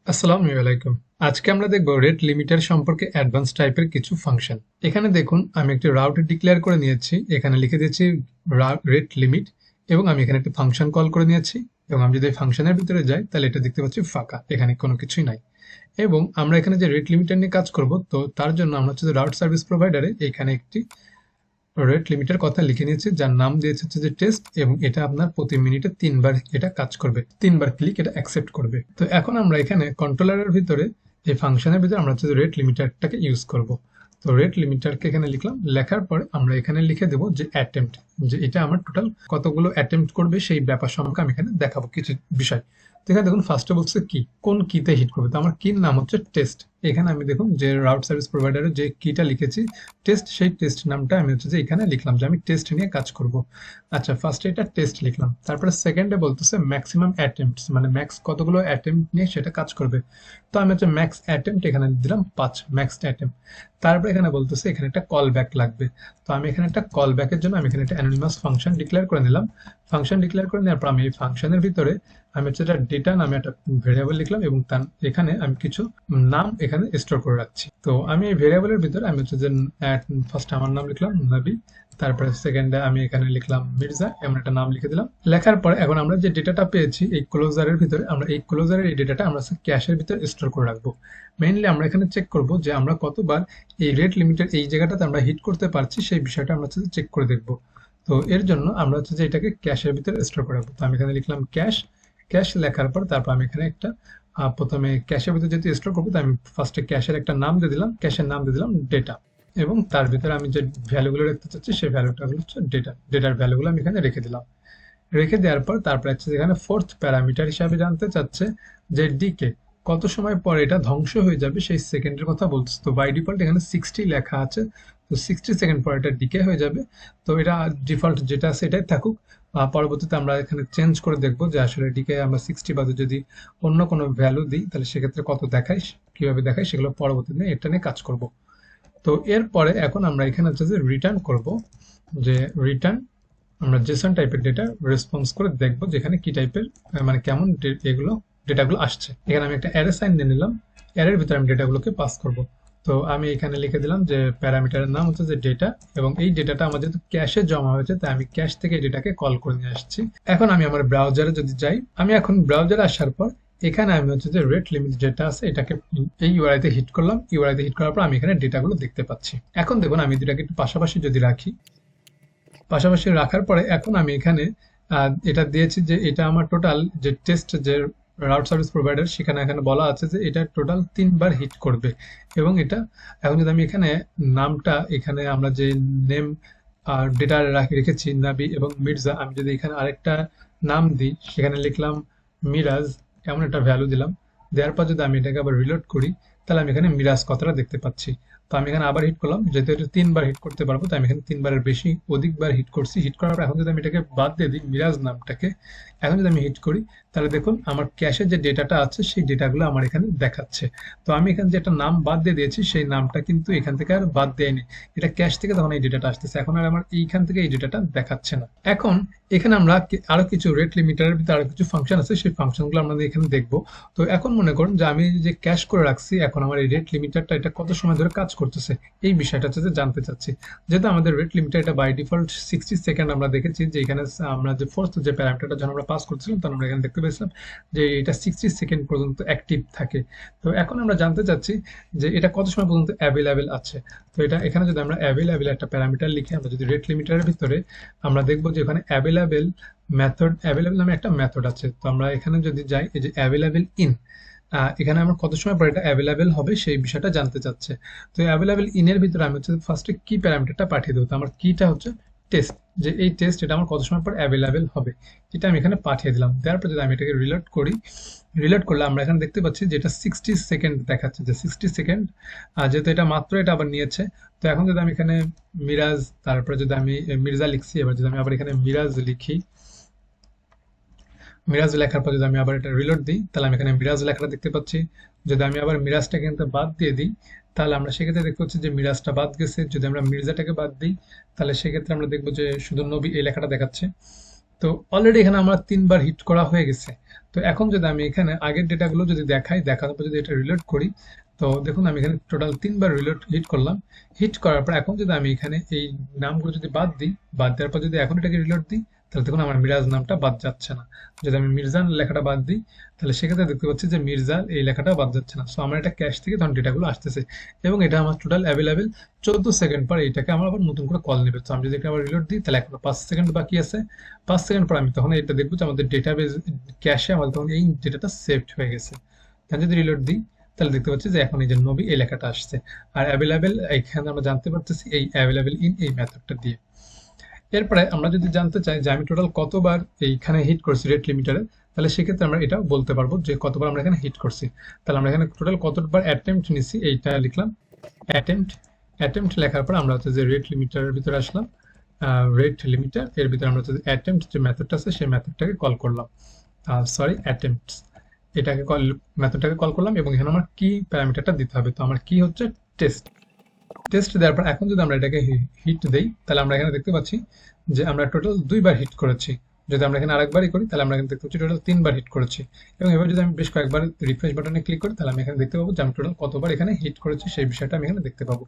আসসালামু আলাইকুম। আজকে আমরা দেখব রেট লিমিটার সম্পর্কে অ্যাডভান্স টাইপের কিছু ফাংশন। এখানে দেখুন আমি একটি রাউট ডিক্লেয়ার করে নিয়েছি, এখানে লিখে দিয়েছি রেট লিমিট এবং আমি এখানে একটা ফাংশন কল করে নিয়েছি এবং আমি যদি এই ফাংশনের ভিতরে যাই তাহলে এটা দেখতে পাচ্ছি ফাঁকা, এখানে কোনো কিছুই নাই। এবং আমরা এখানে যে রেট লিমিটার নিয়ে কাজ করব, তো তার জন্য আমরা হচ্ছে রাউট সার্ভিস প্রোভাইডারে এখানে একটি রেট লিমিটের কথা লিখে নিয়েছি যার নাম দিয়েছে হচ্ছে যে টেস্ট, এবং এটা আপনার প্রতি মিনিটে 3 বার এটা কাজ করবে, 3 বার ক্লিক এটা অ্যাকসেপ্ট করবে। তো এখন আমরা এখানে কন্ট্রোলারের ভিতরে এই ফাংশনের ভিতরে আমরা হচ্ছে রেট লিমিটারটাকে ইউজ করব। তো রেট লিমিটারকে এখানে লিখলাম, লেখার পরে আমরা এখানে লিখে দেবো যে অ্যাটেম্প্ট, যে এটা আমার টোটাল কতগুলো অ্যাটেম্প্ট করবে সেই ব্যাপার সম্পর্কে আমি এখানে দেখাবো কিছু বিষয়। তো এখানে দেখুন ফার্স্টে বলছে কি, কোন কিতে হিট করবে, তো আমার কির নাম হচ্ছে টেস্ট। এখানে আমি দেখুন যে রাউট সার্ভিস প্রোভাইডারে যে কিটা লিখেছি টেস্ট, সেই টেস্ট নামটা আমি হচ্ছে যে এখানে লিখলাম যে আমি টেস্ট নিয়ে কাজ করব। আচ্ছা, ফার্স্টে এটা টেস্ট লিখলাম, তারপরে সেকেন্ডে বলতেছে ম্যাক্সিমাম অ্যাটেম্পটস, মানে ম্যাক্স কতগুলো অ্যাটেম্প্ট নিয়ে সেটা কাজ করবে। তো আমি হচ্ছে ম্যাক্স অ্যাটেম্প্ট এখানে দিলাম 5, ম্যাক্স অ্যাটেম্প্ট। তারপরে এখানে বলতেছে এখানে একটা কল ব্যাক লাগবে। তো আমি এখানে একটা কল ব্যাকের জন্য আমি এখানে একটা অ্যানোনিমাস ফাংশন ডিক্লেয়ার করে নিলাম। ফাংশন ডিক্লেয়ার করে নেওয়ার পর আমি এই ফাংশনের ভিতরে আমি হচ্ছে এটা ডেটা নামে একটা ভেরিয়েবল লিখলাম এবং তার এখানে আমি কিছু নাম এখানে স্টোর করে রাখছি। তো আমি এই ভেরিয়েবলের ভিতরে আমি হচ্ছে যে ফার্স্ট আমার নাম লিখলাম নবী, তারপরে সেকেন্ডে আমি এখানে লিখলাম মির্জা, এমন একটা নাম লিখে দিলাম। লেখার পরে এখন আমরা যে ডেটাটা পেয়েছি এই ক্লোজারের ভিতরে, আমরা এই ক্লোজারের এই ডেটাটা আমরা ক্যাশের ভিতরে স্টোর করে রাখবো। মেইনলি আমরা এখানে চেক করব যে আমরা কতবার এই রেট লিমিটের এই জায়গাটাতে আমরা হিট করতে পারছি, সেই বিষয়টা আমরা হচ্ছে চেক করে দেখব। তো এর জন্য আমরা হচ্ছে যে এটাকে ক্যাশের ভিতরে স্টোর করে রাখবো। তো আমি এখানে লিখলাম ক্যাশ। ক্যাশ লেখার পর তারপর আমি এখানে একটা প্রথমে ক্যাশের ভিতরে যেহেতু স্টোর করবো, তো আমি ফার্স্টে ক্যাশের একটা নাম দিয়ে দিলাম, ক্যাশের নাম দিয়ে দিলাম ডেটা, এবং তার ভিতরে আমি যে ভ্যালুগুলো রাখতে চাচ্ছি সেই ভ্যালুটা হচ্ছে ডেটা, ডেটার ভ্যালুগুলো আমি এখানে রেখে দিলাম। রেখে দেওয়ার পর তারপর হচ্ছে এখানে ফোর্থ প্যারামিটার হিসাবে জানতে চাচ্ছে যে ডিকে কত সময় পর এটা ধ্বংস হয়ে যাবে সেই সেকেন্ডের কথা বলছে। তো বাই ডিফল্ট এখানে 60 লেখা আছে, তো 60 সেকেন্ড পর এটা ডিকে হয়ে যাবে। তো এটা ডিফল্ট যেটা আছে এটাই থাকুক। পরবর্তীতে আমরা এখানে চেঞ্জ করে দেখবো যে আসলে ডিকে আমরা 60 বাদে যদি অন্য কোনো ভ্যালু দিই তাহলে সেক্ষেত্রে কত দেখায়, কিভাবে দেখায়, সেগুলো পরবর্তীতে এটা নিয়ে কাজ করব। তো এরপরে এখন আমরা এখানে হচ্ছে যে রিটার্ন করব, যে রিটার্ন আমরা জেসন টাইপের ডেটা রেসপন্স করে দেখবো যেখানে কি টাইপের মানে কেমন এগুলো ডেটাগুলো আসছে। এখানে আমি একটা অ্যারে সাইন দিয়ে নিলাম, অ্যারের ভিতরে আমি ডেটাগুলোকে পাস করব। তো আমি এখানে লিখে দিলাম যে প্যারামিটারের নাম হচ্ছে যে ডেটা, এবং এই ডেটাটা আমার যেহেতু ক্যাশে জমা হয়েছে তাই আমি ক্যাশ থেকে এই ডেটাকে কল করে নিয়ে আসছি। এখন আমি আমার ব্রাউজারে যদি যাই, আমি এখন ব্রাউজারে আসার পর এখানে আমি হচ্ছে যে রেট লিমিট যেটা আছে এটাকে এই ইউআরআই তে হিট করলাম। ইউআরআই তে হিট করার পর আমি এখানে ডেটাগুলো দেখতে পাচ্ছি। এখন দেখুন আমি দুটাকে একটু পাশাপাশি যদি রাখি, পাশাপাশি রাখার পরে এখন আমি এখানে এটা দিয়েছি যে এটা আমার টোটাল যে টেস্ট যে রাউট সার্ভিস প্রোভাইডার, সেখানে এখানে বলা আছে যে এটা টোটাল 3 বার হিট করবে। এবং এটা এখন যদি আমি এখানে নামটা এখানে আমরা যে নেম আর ডেটা রেখেছি নাবি এবং মির্জা, আমি যদি এখানে আরেকটা নাম দিই, সেখানে লিখলাম মিরাজ, এমন একটা ভ্যালু দিলাম। দেওয়ার পর যদি আমি এটাকে আবার রিলোড করি তাহলে আমি এখানে মিরাজ কথাটা দেখতে পাচ্ছি। তো আমি এখানে আবার হিট করলাম, যেহেতু এটা 3 বার হিট করতে পারবো তাই আমি এখানে 3 বারের বেশি অধিকবার হিট করছি। হিট করার পর এখন যদি আমি এটাকে বাদ দিয়ে দিই মিরাজ নামটাকে, এখন যদি আমি হিট করি তাহলে দেখুন আমার ক্যাশে যে ডেটাটা আছে সেই ডেটাগুলো আমার এখানে দেখাচ্ছে। তো আমি এখানে যে একটা নাম বাদ দিয়ে দিয়েছি সেই নামটা কিন্তু এখান থেকে আর বাদ দেয়নি, এটা ক্যাশ থেকে তখন এই ডেটাটা আসতেছে, এখন আর আমার এইখান থেকে এই ডেটাটা দেখাচ্ছে না। এখন এখানে আমরা আরো কিছু রেট লিমিটারের ভিতরে আরো কিছু ফাংশন আছে, সেই ফাংশনগুলো আমরা এখানে দেখবো। তো এখন মনে করুন যে আমি যে ক্যাশ করে রাখছি, এখন আমার এই রেট লিমিটারটা এটা কত সময় ধরে কাজ করতেছে এই বিষয়টা হচ্ছে যে জানতে চাচ্ছি। যেহেতু আমাদের রেট লিমিটার এটা বাই ডিফল্ট 60 সেকেন্ড, আমরা দেখেছি যে এখানে আমরা যে ফোর্থ যে প্যারামিটারটা যখন আমরা পাস করছিলাম তখন আমরা এখানে দেখতে পেয়েছিলাম যে এটা 60 সেকেন্ড পর্যন্ত অ্যাক্টিভ থাকে। তো এখন আমরা জানতে চাচ্ছি যে এটা কত সময় পর্যন্ত অ্যাভেলেবেল আছে। তো এটা এখানে যদি আমরা অ্যাভেলেবেল একটা প্যারামিটার লিখি, আমরা যদি রেট লিমিটারের ভিতরে আমরা দেখবো যে এখানে অ্যাভেলেবেল মেথড, অ্যাভেলেবেল নামে একটা মেথড আছে। তো আমরা এখানে যদি যাই, এই যে অ্যাভেলেবেল ইন, এখানে আমার কত সময় পর এটা অ্যাভেলেবেল হবে সেই বিষয়টা জানতে চাচ্ছে। তো অ্যাভেলেবেল ইনের ভিতরে আমি হচ্ছে ফার্স্টে কি প্যারামিটারটা পাঠিয়ে দেবো, তো আমার কিটা হচ্ছে টেস্ট, যে এই টেস্ট এটা আমার কত সময় পর অ্যাভেলেবেল হবে এটা আমি এখানে পাঠিয়ে দিলাম। দেওয়ার পর যদি আমি এটাকে রিলোড করি, রিলোড করলে আমরা এখানে দেখতে পাচ্ছি যে এটা 60 সেকেন্ড দেখাচ্ছে, যে 60 সেকেন্ড, যেহেতু এটা মাত্র এটা আবার নিয়েছে। তো এখন যদি আমি এখানে মিরাজ, তারপরে যদি আমি মির্জা লিখছি, এবার যদি আমি আবার এখানে মিরাজ লিখি, মিরাজ লেখার পর যদি আমি আবার এটা রিলোড দিই তাহলে আমি এখানে মিরাজ লেখাটা দেখতে পাচ্ছি। যদি আমি আবার মিরাজটাকে কিন্তু বাদ দিয়ে দিই তাহলে আমরা সেক্ষেত্রে দেখতে পাচ্ছি যে মিরাজটা বাদ গেছে। যদি আমরা মির্জাটাকে বাদ দিই তাহলে সেক্ষেত্রে আমরা দেখবো যে শুধু নবী এই লেখাটা দেখাচ্ছে। তো অলরেডি এখানে আমার 3 বার হিট করা হয়ে গেছে। তো এখন যদি আমি এখানে আগের ডেটাগুলো যদি দেখাই, দেখানোর পর যদি এটা রিলোড করি, তো দেখুন আমি এখানে টোটাল 3বার রিলোড হিট করলাম। হিট করার পর এখন যদি আমি এখানে এই নামগুলো যদি বাদ দিই, বাদ দেওয়ার পর যদি এখন এটাকে রিলোড দিই, তাহলে দেখুন আমার মিরাজ নামটা বাদ যাচ্ছে না। যদি আমি মির্জান লেখাটা বাদ দিই, তাহলে সেক্ষেত্রে দেখতে পাচ্ছি যে মির্জা এই লেখাটা বাদ যাচ্ছে না। সো আমার এটা ক্যাশ থেকে তখন ডেটাগুলো আসতেছে এবং এটা আমার টোটাল অ্যাভেলেবেল 14 সেকেন্ড পর এইটাকে আমার আবার নতুন করে কল নেবে। তো আমি যদি আবার রিলোড দিই, তাহলে এখনো 5 সেকেন্ড বাকি আছে। 5 সেকেন্ড পর আমি তখন এটা দেখবো যে আমাদের ডেটাবেস ক্যাশে আমাদের তখন এই ডেটাটা সেভড হয়ে গেছে। তাহলে যদি রিলোড দিই, তাহলে দেখতে পাচ্ছি যে এখন এই যে নবী এই লেখাটা আসছে। আর অ্যাভেলেবেল এখানে আমরা জানতে পারতেছি এই অ্যাভেলেবেল ইন এই মেথডটা দিয়ে। এরপরে আমরা যদি জানতে চাই যে আমি টোটাল কতবার এইখানে হিট করছি রেট লিমিটারে, তাহলে সেক্ষেত্রে আমরা এটা বলতে পারবো যে কতবার আমরা এখানে হিট করছি। তাহলে আমরা এখানে টোটাল কতবার অ্যাটেম্পট নিছি এইটা লিখলাম অ্যাটেম্পট। অ্যাটেম্পট লেখার পর আমরা হচ্ছে যে রেট লিমিটারের ভিতরে আসলাম, রেট লিমিটার এর ভিতরে আমরা হচ্ছে অ্যাটেম্পট যে মেথডটা আছে সেই মেথডটাকে কল করলাম, সরি অ্যাটেম্পটস এটাকে কল মেথডটাকে কল করলাম এবং এখানে আমার কি প্যারামিটারটা দিতে হবে। তো আমার কি হচ্ছে টেস্ট। টেস্ট দেওয়ার পর এখন যদি আমরা এটাকে হিট দেই, তাহলে আমরা এখানে দেখতে পাচ্ছি যে আমরা টোটাল 2বার হিট করেছি। যদি আমরা এখানে আরেকবারই করি, তাহলে আমরা এখানে দেখতে পাচ্ছি টোটাল 3বার হিট করেছি। এবং এবার যদি আমি বেশ কয়েকবার রিফ্রেশ বাটনে ক্লিক করি, তাহলে আমি এখানে দেখতে পাবো যে আমি টোটাল কতবার এখানে হিট করেছি সেই বিষয়টা আমি এখানে দেখতে পাবো,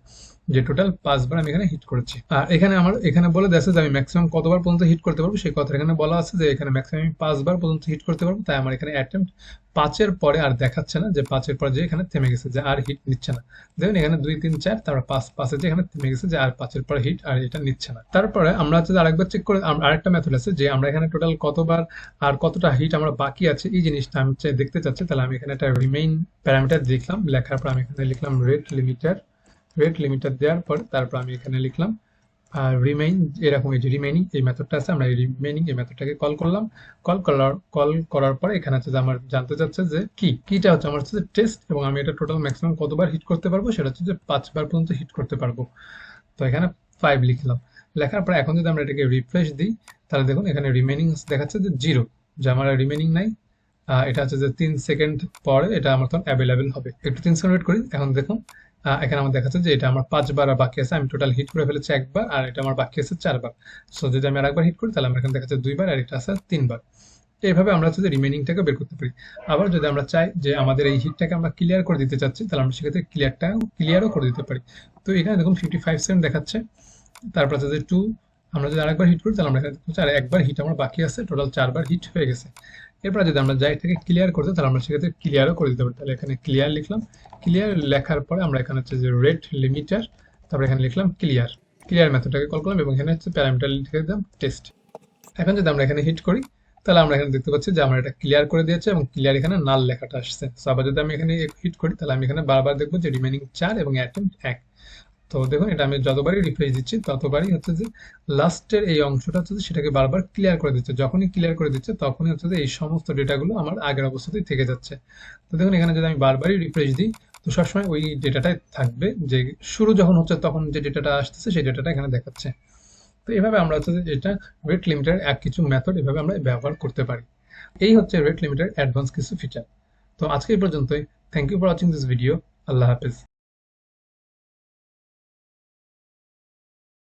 যে টোটাল 5বার আমি এখানে হিট করেছি। আর এখানে আমার এখানে বলে দেওয়া আছে যে আমি ম্যাক্সিমাম কতবার পর্যন্ত হিট করতে পারবো, সেই কথা এখানে বলা আছে যে এখানে ম্যাক্সিমাম আমি 5বার পর্যন্ত হিট করতে পারবো। তাই আমার এখানে অ্যাটেম্প্ট 5-এর পরে আর দেখাচ্ছে না, যে 5-এর পরে যে এখানে থেমে গেছে, যে আর হিট নিচ্ছে না। দেখুন এখানে 2 3 4 তারপর 5 যে এখানে থেমে গেছে, যে আর 5-এর পরে হিট আর এটা নিচ্ছে না। তারপরে আমরা হচ্ছে আরেকবার চেক করে আরেকটা মেথড আছে যে আমরা এখানে টোটাল কতবার আর কতটা হিট আমরা বাকি আছে এই জিনিসটা আমি দেখতে চাচ্ছি। তাহলে আমি এখানে একটা রিমেইন প্যারামিটার লিখলাম, লেখার পর আমি এখানে লিখলাম রেট লিমিটার। রেট লিমিটার দেওয়ার পর তারপর আমি এখানে লিখলাম রিমেইন, এরকম এই যে রিমেইনিং এই মেথডটা আছে, আমরা এই রিমেইনিং এই মেথডটাকে কল করলাম। কল করার পরে এখানে হচ্ছে যে আমার জানতে চাচ্ছে যে কিটা হচ্ছে আমার হচ্ছে টেস্ট, এবং আমি এটা টোটাল ম্যাক্সিমাম কতবার হিট করতে পারবো সেটা হচ্ছে যে 5বার পর্যন্ত হিট করতে পারবো। তো এখানে 5 লিখলাম। লেখার পর এখন যদি আমরা এটাকে রিফ্রেশ দিই, তাহলে দেখুন এখানে রিমেইনিং দেখাচ্ছে যে 0, যে আমার রিমেইনিং নাই। এটা হচ্ছে যে 3 সেকেন্ড পরে এটা আমার তখন অ্যাভেলেবেল হবে। একটু 3 সেকেন্ড ওয়েট করি। এখন দেখুন এখানে আমার দেখাচ্ছে যে এটা আমার 5বার বাকি আছে, আমি টোটাল হিট করে ফেলেছি 1বার, আর এটা আমার বাকি আছে 4বার। সো যদি আমি আরেকবার হিট করি, তাহলে আমার এখানে দেখাচ্ছে 2বার, আর এটা আছে 3বার। এইভাবে আমরা হচ্ছে যে রিমেইনিংটাকে বের করতে পারি। আবার যদি আমরা চাই যে আমাদের এই হিটটাকে আমরা ক্লিয়ার করে দিতে চাচ্ছি, তাহলে আমরা সেক্ষেত্রে ক্লিয়ারও করে দিতে পারি। তো এখানে দেখুন 55 সেকেন্ড দেখাচ্ছে। তারপর হচ্ছে যে 2, আমরা যদি আরেকবার হিট করি, তাহলে আমরা এখানে দেখছি আর একবার হিট আমার বাকি আছে, টোটাল 4বার হিট হয়ে গেছে। এরপর যদি আমরা যাই থেকে ক্লিয়ার করতে, তাহলে আমরা সেক্ষেত্রে ক্লিয়ারও করে দিতে পারি। তাহলে এখানে ক্লিয়ার লিখলাম। ক্লিয়ার লেখার পরে আমরা এখানে হচ্ছে যে রেট লিমিটার, তারপর এখানে লিখলাম ক্লিয়ার। ক্লিয়ার মেথডটাকে কল করলাম এবং এখানে হচ্ছে প্যারামিটার লিখে দিলাম টেস্ট। এখন যদি আমরা এখানে হিট করি, তাহলে আমরা এখানে দেখতে পাচ্ছি যে আমরা এটা ক্লিয়ার করে দিয়েছে এবং ক্লিয়ার এখানে নাল লেখাটা আসছে। সো আবার যদি আমি এখানে হিট করি, তাহলে আমি এখানে বারবার দেখবো যে রিমেইনিং 4 এবং অ্যাটেম্প্ট 1। তো দেখুন এটা আমি যতবারই রিফ্রেশ দিচ্ছি ততবারই হচ্ছে যে লাস্টের এই অংশটা হচ্ছে যে সেটাকে বারবার ক্লিয়ার করে দিচ্ছে। যখনই ক্লিয়ার করে দিচ্ছে তখনই হচ্ছে যে এই সমস্ত ডেটাগুলো আমার আগের অবস্থাতেই থেকে যাচ্ছে। তো দেখুন এখানে যদি আমি বারবারই রিফ্রেশ দিই, তো সবসময় ওই ডেটাটাই থাকবে, যে শুরু যখন হচ্ছে তখন যে ডেটাটা আসতেছে সেই ডেটাটা এখানে দেখাচ্ছে। তো এভাবে আমরা হচ্ছে যে এটা রেট লিমিটার কিছু মেথড এভাবে আমরা ব্যবহার করতে পারি। এই হচ্ছে রেট লিমিটার অ্যাডভান্স কিছু ফিচার। তো আজকে এই পর্যন্তই। Thank you for watching this video. আল্লাহ হাফেজ।